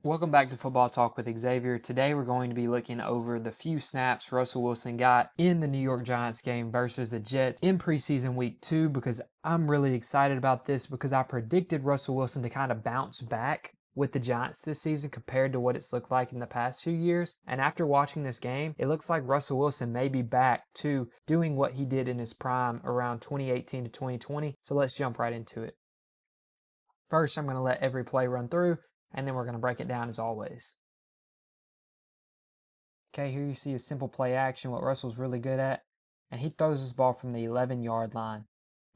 Welcome back to Football Talk with Xavier. Today we're going to be looking over the few snaps Russell Wilson got in the New York Giants game versus the Jets in preseason week 2 because I'm really excited about this because I predicted Russell Wilson to kind of bounce back with the Giants this season compared to what it's looked like in the past few years. And after watching this game, it looks like Russell Wilson may be back to doing what he did in his prime around 2018 to 2020. So let's jump right into it. First, I'm going to let every play run through, and then we're going to break it down as always. Okay, here you see a simple play action, what Russell's really good at. And he throws this ball from the 11-yard line,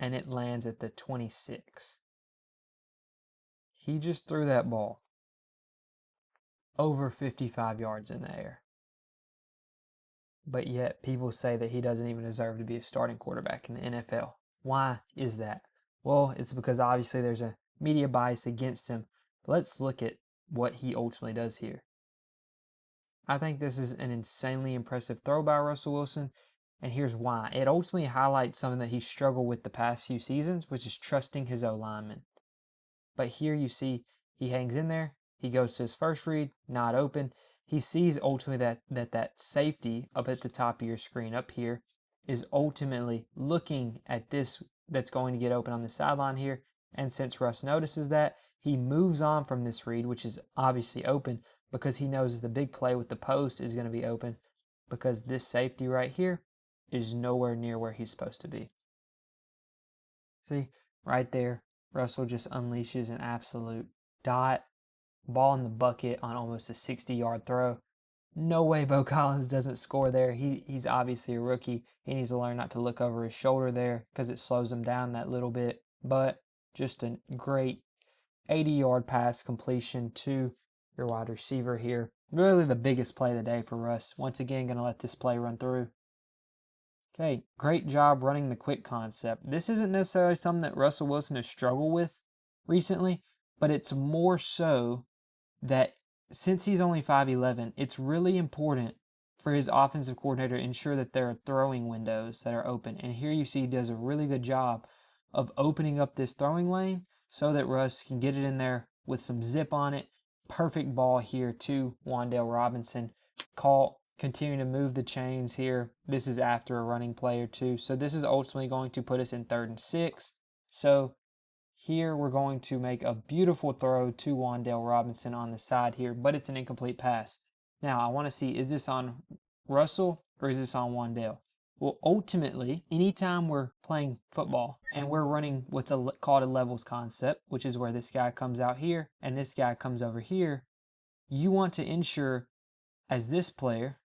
and it lands at the 26. He just threw that ball over 55 yards in the air. But yet, people say that he doesn't even deserve to be a starting quarterback in the NFL. Why is that? Well, it's because obviously there's a media bias against him. But let's look at what he ultimately does here. I think this is an insanely impressive throw by Russell Wilson, and here's why. It ultimately highlights something that he struggled with the past few seasons, which is trusting his O-lineman. But here you see he hangs in there, he goes to his first read, not open. He sees ultimately that safety up at the top of your screen up here is ultimately looking at this that's going to get open on the sideline here, and since Russ notices that, he moves on from this read, which is obviously open, because he knows the big play with the post is going to be open because this safety right here is nowhere near where he's supposed to be. See, right there, Russell just unleashes an absolute dot. Ball in the bucket on almost a 60-yard throw. No way Bo Collins doesn't score there. He's obviously a rookie. He needs to learn not to look over his shoulder there because it slows him down that little bit. But just a great 80-yard pass completion to your wide receiver here. Really the biggest play of the day for Russ. Once again, going to let this play run through. Okay, great job running the quick concept. This isn't necessarily something that Russell Wilson has struggled with recently, but it's more so that since he's only 5'11", it's really important for his offensive coordinator to ensure that there are throwing windows that are open. And here you see he does a really good job of opening up this throwing lane so that Russ can get it in there with some zip on it. Perfect ball here to Wan'Dale Robinson. Caught, continuing to move the chains here. This is after a running play or two. So this is ultimately going to put us in 3rd and 6. So here we're going to make a beautiful throw to Wan'Dale Robinson on the side here, but it's an incomplete pass. Now I want to see, is this on Russell or is this on Wan'Dale? Well, ultimately, anytime we're playing football and we're running what's called a levels concept, which is where this guy comes out here and this guy comes over here, you want to ensure as this player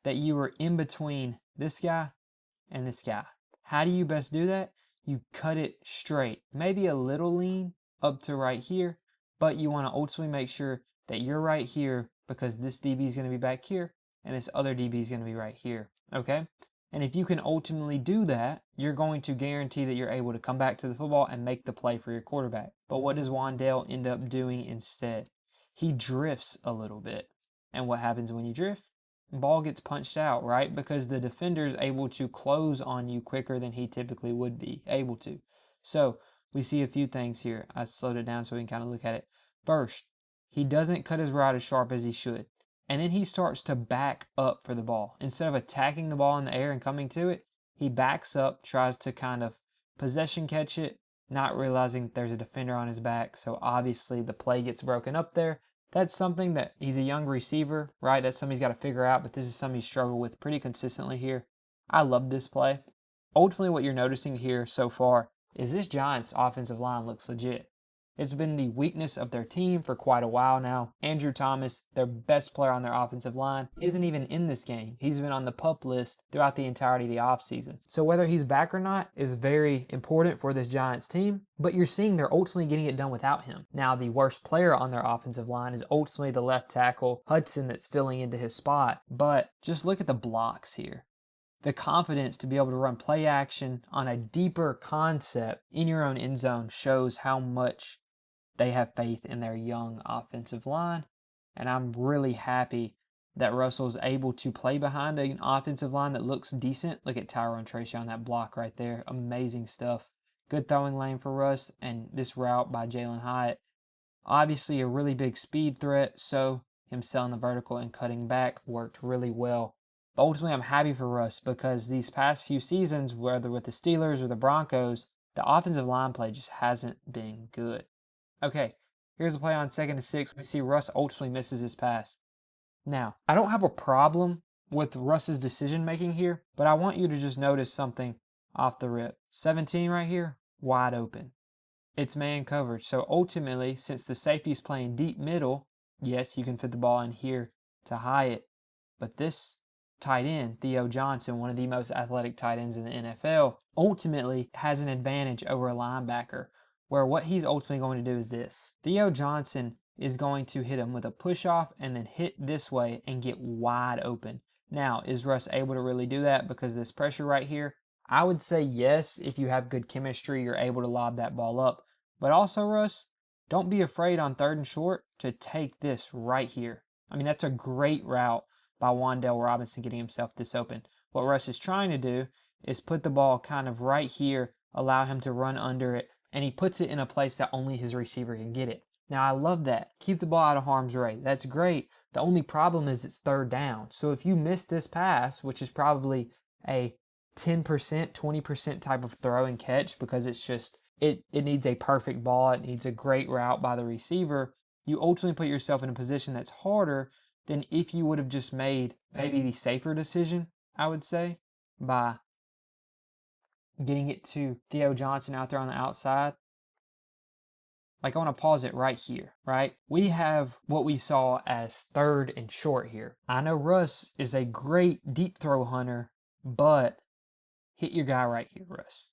that you are in between this guy and this guy. How do you best do that? You cut it straight, maybe a little lean up to right here, but you want to ultimately make sure that you're right here because this DB is going to be back here and this other DB is going to be right here, okay? And if you can ultimately do that, you're going to guarantee that you're able to come back to the football and make the play for your quarterback. But what does Wan'Dale end up doing instead? He drifts a little bit. And what happens when you drift? Ball gets punched out, right? Because the defender is able to close on you quicker than he typically would be able to. So we see a few things here. I slowed it down so we can kind of look at it. First, he doesn't cut his route as sharp as he should. And then he starts to back up for the ball. Instead of attacking the ball in the air and coming to it, he backs up, tries to kind of possession catch it, not realizing there's a defender on his back. So obviously the play gets broken up there. That's something that he's a young receiver, right? That's something he's got to figure out, but this is something he's struggled with pretty consistently here. I love this play. Ultimately, what you're noticing here so far is this Giants offensive line looks legit. It's been the weakness of their team for quite a while now. Andrew Thomas, their best player on their offensive line, isn't even in this game. He's been on the PUP list throughout the entirety of the offseason. So whether he's back or not is very important for this Giants team, but you're seeing they're ultimately getting it done without him. Now, the worst player on their offensive line is ultimately the left tackle, Hudson, that's filling into his spot. But just look at the blocks here. The confidence to be able to run play action on a deeper concept in your own end zone shows how much they have faith in their young offensive line. And I'm really happy that Russell's able to play behind an offensive line that looks decent. Look at Tyrone Tracy on that block right there. Amazing stuff. Good throwing lane for Russ, and this route by Jalin Hyatt Obviously a really big speed threat, so him selling the vertical and cutting back worked really well. But ultimately, I'm happy for Russ because these past few seasons, whether with the Steelers or the Broncos, the offensive line play just hasn't been good. Okay, here's a play on 2nd and 6. We see Russ ultimately misses his pass. Now, I don't have a problem with Russ's decision making here, but I want you to just notice something off the rip. 17 right here, wide open. It's man coverage. So ultimately, since the safety is playing deep middle, yes, you can fit the ball in here to Hyatt, but this tight end, Theo Johnson, one of the most athletic tight ends in the NFL, ultimately has an advantage over a linebacker, where what he's ultimately going to do is this. Theo Johnson is going to hit him with a push off and then hit this way and get wide open. Now, is Russ able to really do that because of this pressure right here? I would say yes, if you have good chemistry, you're able to lob that ball up. But also, Russ, don't be afraid on 3rd and short to take this right here. I mean, that's a great route by Wan'Dale Robinson getting himself this open. What Russ is trying to do is put the ball kind of right here, allow him to run under it, and he puts it in a place that only his receiver can get it. Now, I love that. Keep the ball out of harm's way. That's great. The only problem is it's 3rd down. So if you miss this pass, which is probably a 10%, 20% type of throw and catch because it's just, it needs a perfect ball. It needs a great route by the receiver. You ultimately put yourself in a position that's harder than if you would have just made maybe the safer decision, I would say, by getting it to Theo Johnson out there on the outside. Like, I want to pause it right here, right? We have what we saw as 3rd and short here. I know Russ is a great deep throw hunter, but hit your guy right here, Russ.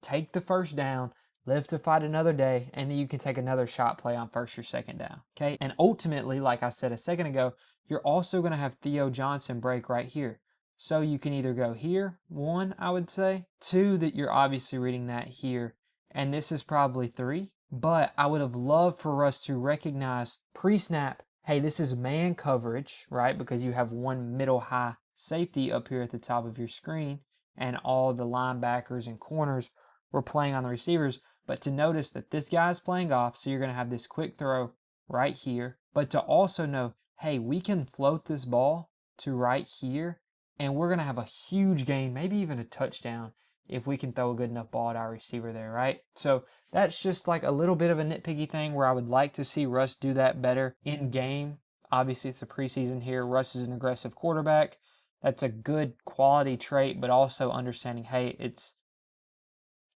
Take the 1st down, live to fight another day, and then you can take another shot play on 1st or 2nd down, okay? And ultimately, like I said a second ago, you're also going to have Theo Johnson break right here. So you can either go here, 1, I would say, 2, that you're obviously reading that here, and this is probably 3. But I would have loved for us to recognize pre-snap, hey, this is man coverage, right? Because you have one middle high safety up here at the top of your screen, and all the linebackers and corners were playing on the receivers. But to notice that this guy's playing off, so you're going to have this quick throw right here. But to also know, hey, we can float this ball to right here, and we're going to have a huge gain, maybe even a touchdown, if we can throw a good enough ball at our receiver there, right? So that's just like a little bit of a nitpicky thing where I would like to see Russ do that better in game. Obviously, it's a preseason here. Russ is an aggressive quarterback. That's a good quality trait, but also understanding, hey, it's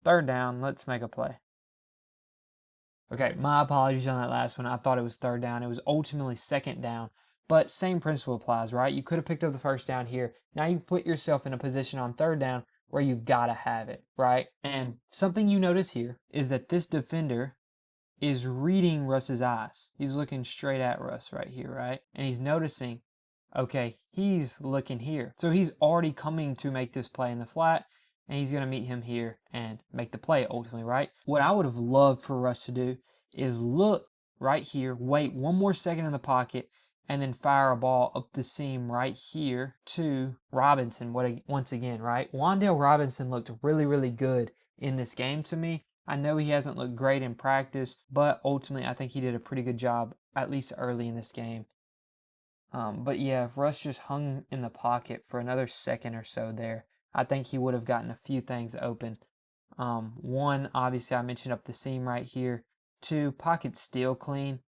3rd down. Let's make a play. Okay, my apologies on that last one. I thought it was 3rd down. It was ultimately 2nd down. But same principle applies, right? You could have picked up the 1st down here. Now you've put yourself in a position on 3rd down where you've got to have it, right? And something you notice here is that this defender is reading Russ's eyes. He's looking straight at Russ right here, right? And he's noticing, okay, he's looking here. So he's already coming to make this play in the flat, and he's going to meet him here and make the play ultimately, right? What I would have loved for Russ to do is look right here, wait 1 more second in the pocket, and then fire a ball up the seam right here to Robinson once again, right? Wan'Dale Robinson looked really, really good in this game to me. I know he hasn't looked great in practice, but ultimately I think he did a pretty good job, at least early in this game. But yeah, if Russ just hung in the pocket for another second or so there, I think he would have gotten a few things open. 1, obviously I mentioned up the seam right here. 2, pocket still clean.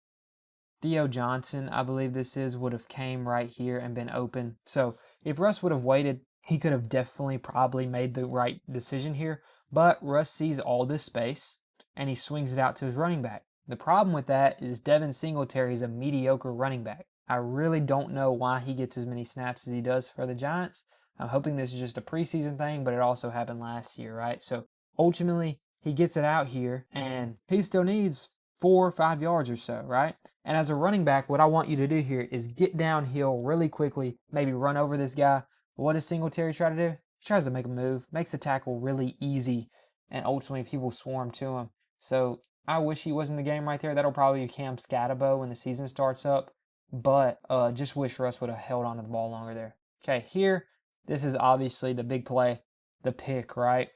Theo Johnson, I believe this is, would have came right here and been open. So if Russ would have waited, he could have definitely probably made the right decision here. But Russ sees all this space, and he swings it out to his running back. The problem with that is Devin Singletary is a mediocre running back. I really don't know why he gets as many snaps as he does for the Giants. I'm hoping this is just a preseason thing, but it also happened last year, right? So ultimately, he gets it out here, and he still needs 4 or 5 yards or so, right? And as a running back, what I want you to do here is get downhill really quickly, maybe run over this guy. What does Singletary try to do? He tries to make a move, makes a tackle really easy, and ultimately people swarm to him. So I wish he was in the game right there. That'll probably be Cam Scatabo when the season starts up, but just wish Russ would have held on to the ball longer there. Okay, here, this is obviously the big play, the pick, right?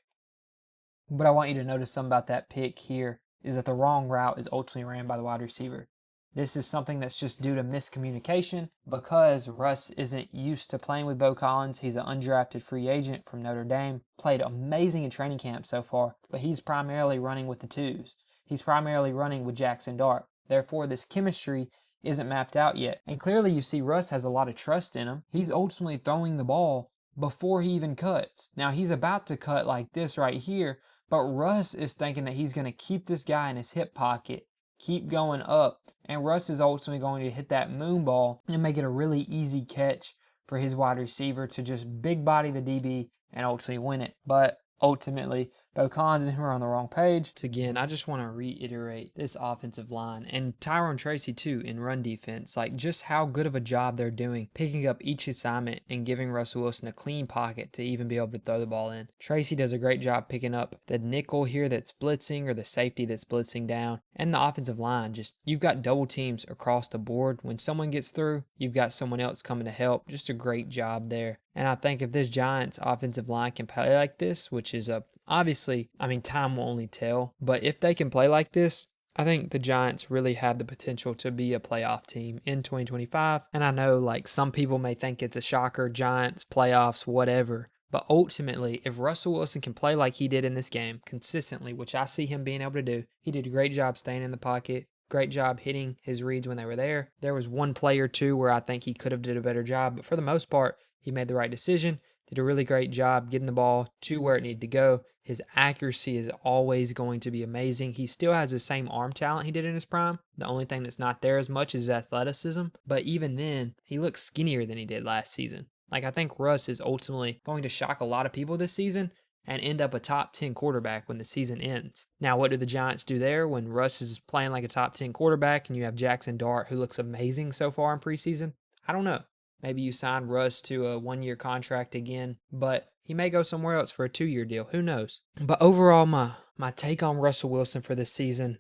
But I want you to notice something about that pick here. is that the wrong route is ultimately ran by the wide receiver. This is something that's just due to miscommunication because Russ isn't used to playing with Beaux Collins. He's an undrafted free agent from Notre Dame. Played amazing in training camp so far, but he's primarily running with the twos. He's primarily running with Jackson Dart. Therefore, this chemistry isn't mapped out yet. And clearly you see Russ has a lot of trust in him. He's ultimately throwing the ball before he even cuts. Now he's about to cut like this right here, but Russ is thinking that he's going to keep this guy in his hip pocket, keep going up, and Russ is ultimately going to hit that moon ball and make it a really easy catch for his wide receiver to just big body the DB and ultimately win it. But ultimately, Beaux Collins and him are on the wrong page. Again, I just want to reiterate this offensive line and Tyrone Tracy too in run defense, like just how good of a job they're doing picking up each assignment and giving Russell Wilson a clean pocket to even be able to throw the ball in. Tracy does a great job picking up the nickel here that's blitzing or the safety that's blitzing down, and the offensive line, just you've got double teams across the board. When someone gets through, you've got someone else coming to help. Just a great job there. And I think if this Giants offensive line can play like this, which is obviously, I mean, time will only tell, but if they can play like this, I think the Giants really have the potential to be a playoff team in 2025. And I know like some people may think it's a shocker, Giants, playoffs, whatever. But ultimately, if Russell Wilson can play like he did in this game consistently, which I see him being able to do, he did a great job staying in the pocket. Great job hitting his reads when they were there. There was one play or two where I think he could have did a better job, but for the most part, he made the right decision, did a really great job getting the ball to where it needed to go. His accuracy is always going to be amazing. He still has the same arm talent he did in his prime. The only thing that's not there as much is athleticism, but even then, he looks skinnier than he did last season. Like, I think Russ is ultimately going to shock a lot of people this season and end up a top 10 quarterback when the season ends. Now, what do the Giants do there when Russ is playing like a top 10 quarterback and you have Jackson Dart, who looks amazing so far in preseason? I don't know. Maybe you sign Russ to a one-year contract again, but he may go somewhere else for a 2-year deal. Who knows? But overall, my take on Russell Wilson for this season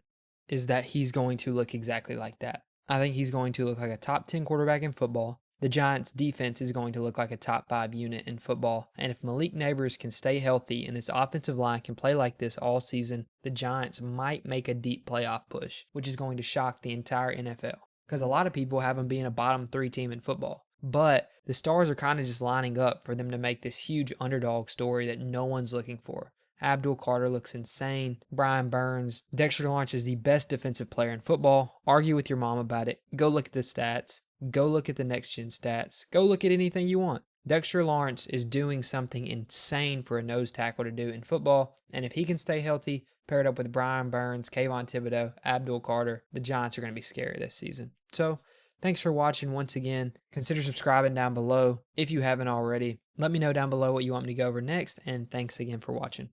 is that he's going to look exactly like that. I think he's going to look like a top 10 quarterback in football. The Giants' defense is going to look like a top 5 unit in football. And if Malik Nabers can stay healthy and this offensive line can play like this all season, the Giants might make a deep playoff push, which is going to shock the entire NFL. Because a lot of people have them being a bottom 3 team in football. But the stars are kind of just lining up for them to make this huge underdog story that no one's looking for. Abdul Carter looks insane. Brian Burns. Dexter Lawrence is the best defensive player in football. Argue with your mom about it. Go look at the stats. Go look at the next gen stats. Go look at anything you want. Dexter Lawrence is doing something insane for a nose tackle to do in football. And if he can stay healthy, paired up with Brian Burns, Kayvon Thibodeaux, Abdul Carter, the Giants are going to be scary this season. So, thanks for watching once again. Consider subscribing down below if you haven't already. Let me know down below what you want me to go over next, and thanks again for watching.